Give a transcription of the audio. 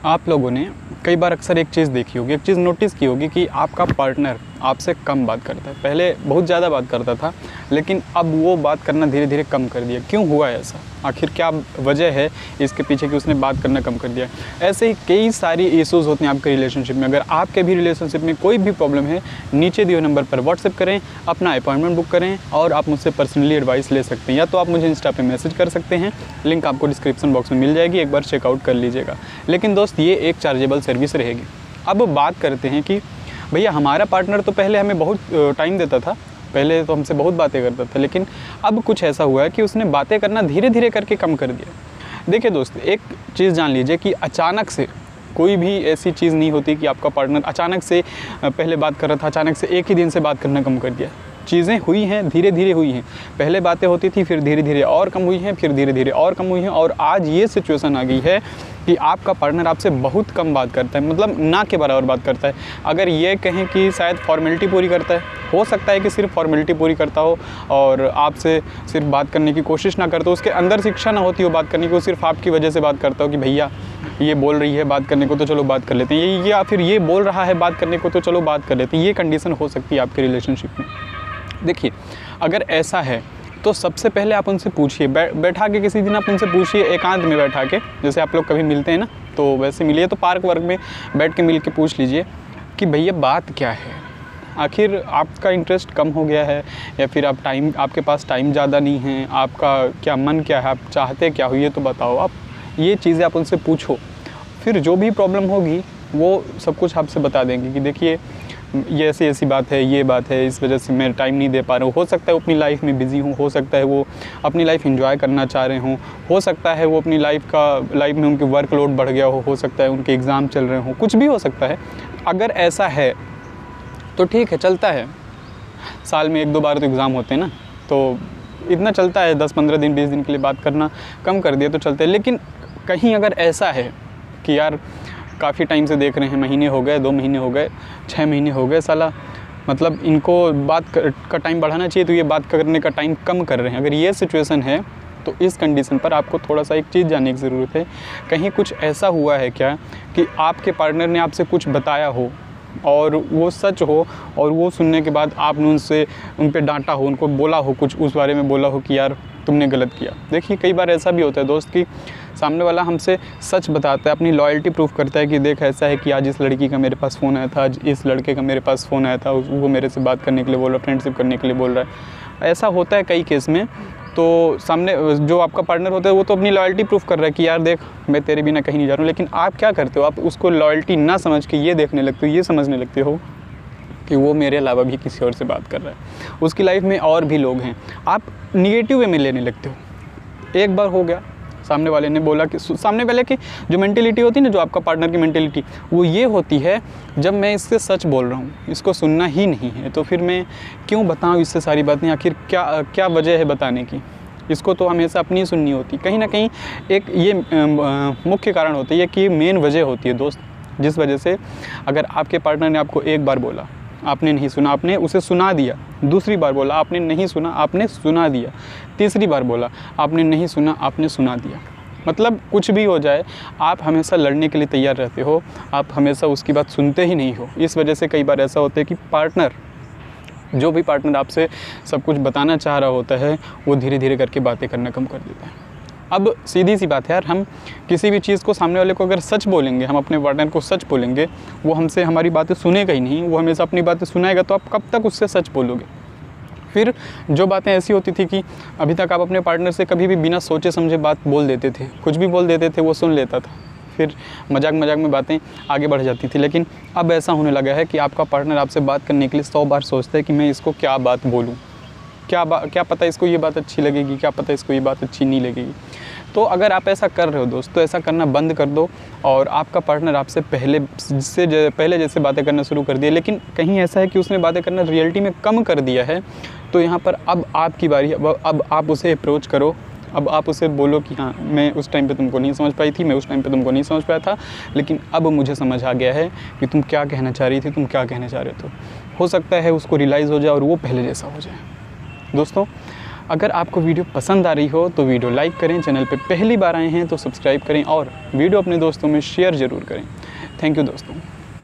आप लोगों ने कई बार अक्सर एक चीज़ देखी होगी, एक चीज़ नोटिस की होगी कि आपका पार्टनर आपसे कम बात करता है। पहले बहुत ज़्यादा बात करता था, लेकिन अब वो बात करना धीरे धीरे कम कर दिया। क्यों हुआ ऐसा? आखिर क्या वजह है इसके पीछे कि उसने बात करना कम कर दिया? ऐसे ही कई सारी इश्यूज़ होते हैं आपके रिलेशनशिप में। अगर आपके भी रिलेशनशिप में कोई भी प्रॉब्लम है, नीचे दिए नंबर पर व्हाट्सएप करें, अपना अपॉइंटमेंट बुक करें और आप मुझसे पर्सनली एडवाइस ले सकते हैं। या तो आप मुझे इंस्टा पे मैसेज कर सकते हैं, लिंक आपको डिस्क्रिप्शन बॉक्स में मिल जाएगी, एक बार चेकआउट कर लीजिएगा। लेकिन दोस्त, ये एक चार्जेबल सर्विस रहेगी। अब बात करते हैं कि भैया हमारा पार्टनर तो पहले हमें बहुत टाइम देता था, पहले तो हमसे बहुत बातें करता था, लेकिन अब कुछ ऐसा हुआ है कि उसने बातें करना धीरे धीरे करके कम कर दिया। देखिए दोस्त, एक चीज़ जान लीजिए कि अचानक से कोई भी ऐसी चीज़ नहीं होती कि आपका पार्टनर अचानक से पहले बात कर रहा था, अचानक से एक ही दिन से बात करना कम कर दिया। चीज़ें हुई हैं, धीरे धीरे हुई हैं। पहले बातें होती थी, फिर धीरे धीरे और कम हुई हैं, फिर धीरे धीरे और कम हुई हैं, और आज ये सिचुएशन आ गई है कि आपका पार्टनर आपसे बहुत कम बात करता है, मतलब ना के बराबर बात करता है। अगर ये कहें कि शायद फॉर्मेलिटी पूरी करता है, हो सकता है कि सिर्फ फॉर्मेलिटी पूरी करता हो और आपसे सिर्फ बात करने की कोशिश ना करता हो, उसके अंदर शिक्षा ना होती हो बात करने की, वो सिर्फ आपकी वजह से बात करता हो कि भैया ये बोल रही है बात करने को तो चलो बात कर लेते हैं, ये या फिर ये बोल रहा है बात करने को तो चलो बात कर लेते हैं। ये कंडीशन हो सकती है आपके रिलेशनशिप में। देखिए, अगर ऐसा है तो सबसे पहले आप उनसे पूछिए, बैठा के किसी दिन आप उनसे पूछिए, एकांत में बैठा के, जैसे आप लोग कभी मिलते हैं ना, तो वैसे मिलिए, तो पार्क वर्क में बैठ के मिल के पूछ लीजिए कि भैया बात क्या है। आखिर आपका इंटरेस्ट कम हो गया है या फिर आपके पास टाइम ज़्यादा नहीं है, आपका क्या मन क्या है, आप चाहते क्या हो, ये तो बताओ। आप ये चीज़ें आप उनसे पूछो, फिर जो भी प्रॉब्लम होगी वो सब कुछ आपसे बता देंगे कि देखिए ये ऐसी ऐसी बात है, ये बात है, इस वजह से मैं टाइम नहीं दे पा रहा हूँ। हो सकता है वो अपनी लाइफ में बिज़ी हूँ, हो सकता है वो अपनी लाइफ एंजॉय करना चाह रहे हों, हो सकता है वो अपनी लाइफ में उनकी वर्कलोड बढ़ गया हो सकता है उनके एग्ज़ाम चल रहे हों, कुछ भी हो सकता है। अगर ऐसा है तो ठीक है, चलता है, साल में 1-2 बार तो एग्ज़ाम होते हैं ना, तो इतना चलता है, 10-15 दिन 20 दिन के लिए बात करना कम कर दिया तो चलता है। लेकिन कहीं अगर ऐसा है कि यार काफ़ी टाइम से देख रहे हैं, महीने हो गए, 2 महीने हो गए, 6 महीने हो गए, साला मतलब इनको बात का टाइम बढ़ाना चाहिए तो ये बात करने का टाइम कम कर रहे हैं, अगर ये सिचुएशन है तो इस कंडीशन पर आपको थोड़ा सा एक चीज़ जानने की ज़रूरत है। कहीं कुछ ऐसा हुआ है क्या कि आपके पार्टनर ने आपसे कुछ बताया हो और वो सच हो, और वो सुनने के बाद आपने उन पे डांटा हो, उनको बोला हो, कुछ उस बारे में बोला हो कि यार तुमने गलत किया। देखिए, कई बार ऐसा भी होता है दोस्त कि सामने वाला हमसे सच बताता है, अपनी लॉयल्टी प्रूफ करता है कि देख ऐसा है कि आज इस लड़की का मेरे पास फ़ोन आया था, आज इस लड़के का मेरे पास फ़ोन आया था, वो मेरे से बात करने के लिए बोल रहा है, फ्रेंडशिप करने के लिए बोल रहा है। ऐसा होता है कई केस में। तो सामने जो आपका पार्टनर होता है वो तो अपनी लॉयल्टी प्रूफ कर रहा है कि यार देख मैं तेरे बिना कहीं नहीं जा रहा हूँ, लेकिन आप क्या करते हो, आप उसको लॉयल्टी ना समझ के ये देखने लगते हो, ये समझने लगते हो कि वो मेरे अलावा भी किसी और से बात कर रहा है, उसकी लाइफ में और भी लोग हैं। आप निगेटिव वे में लेने लगते हो। एक बार हो गया, सामने वाले ने बोला कि सामने वाले की जो मेंटेलिटी होती है ना, जो आपका पार्टनर की मेंटेलिटी, वो ये होती है जब मैं इससे सच बोल रहा हूँ, इसको सुनना ही नहीं है, तो फिर मैं क्यों बताऊँ इससे सारी बातें, आखिर क्या वजह है बताने की, इसको तो हमेशा अपनी सुननी होती। कहीं ना कहीं एक ये मुख्य कारण होता है कि मेन वजह होती है दोस्त, जिस वजह से अगर आपके पार्टनर ने आपको एक बार बोला, आपने नहीं सुना, आपने उसे सुना दिया, दूसरी बार बोला, आपने नहीं सुना, आपने सुना दिया, तीसरी बार बोला, आपने नहीं सुना, आपने सुना दिया, मतलब कुछ भी हो जाए आप हमेशा लड़ने के लिए तैयार रहते हो, आप हमेशा उसकी बात सुनते ही नहीं हो। इस वजह से कई बार ऐसा होता है कि जो भी पार्टनर आपसे सब कुछ बताना चाह रहा होता है, वो धीरे धीरे करके बातें करना कम कर देता है। अब सीधी सी बात है यार, हम किसी भी चीज़ को सामने वाले को अगर सच बोलेंगे, हम अपने पार्टनर को सच बोलेंगे, वो हमसे हमारी बातें सुनेगा ही नहीं, वो हमेशा अपनी बातें सुनाएगा, तो आप कब तक उससे सच बोलोगे। फिर जो बातें ऐसी होती थी कि अभी तक आप अपने पार्टनर से कभी भी बिना सोचे समझे बात बोल देते थे, कुछ भी बोल देते थे, वो सुन लेता था, फिर मजाक में बातें आगे बढ़ जाती थी। लेकिन अब ऐसा होने लगा है कि आपका पार्टनर आपसे बात करने के लिए 100 बार सोचता है कि मैं इसको क्या बात बोलूँ, क्या पता इसको ये बात अच्छी लगेगी, क्या पता इसको ये बात अच्छी नहीं लगेगी। तो अगर आप ऐसा कर रहे हो दोस्त, तो ऐसा करना बंद कर दो और आपका पार्टनर आपसे पहले जैसे बातें करना शुरू कर दिया, लेकिन कहीं ऐसा है कि उसने बातें करना रियलिटी में कम कर दिया है, तो यहाँ पर अब आपकी बारी है। अब आप उसे अप्रोच करो, अब आप उसे बोलो कि हाँ मैं उस टाइम पे तुमको नहीं समझ पाई थी, मैं उस टाइम पे तुमको नहीं समझ पाया था, लेकिन अब मुझे समझ आ गया है कि तुम क्या कहना चाह रही थी, तुम क्या कहना चाह रहे थे। हो सकता है उसको रियलाइज़ हो जाए और वो पहले जैसा हो जाए। दोस्तों, अगर आपको वीडियो पसंद आ रही हो तो वीडियो लाइक करें, चैनल पे पहली बार आए हैं तो सब्सक्राइब करें और वीडियो अपने दोस्तों में शेयर ज़रूर करें। थैंक यू दोस्तों।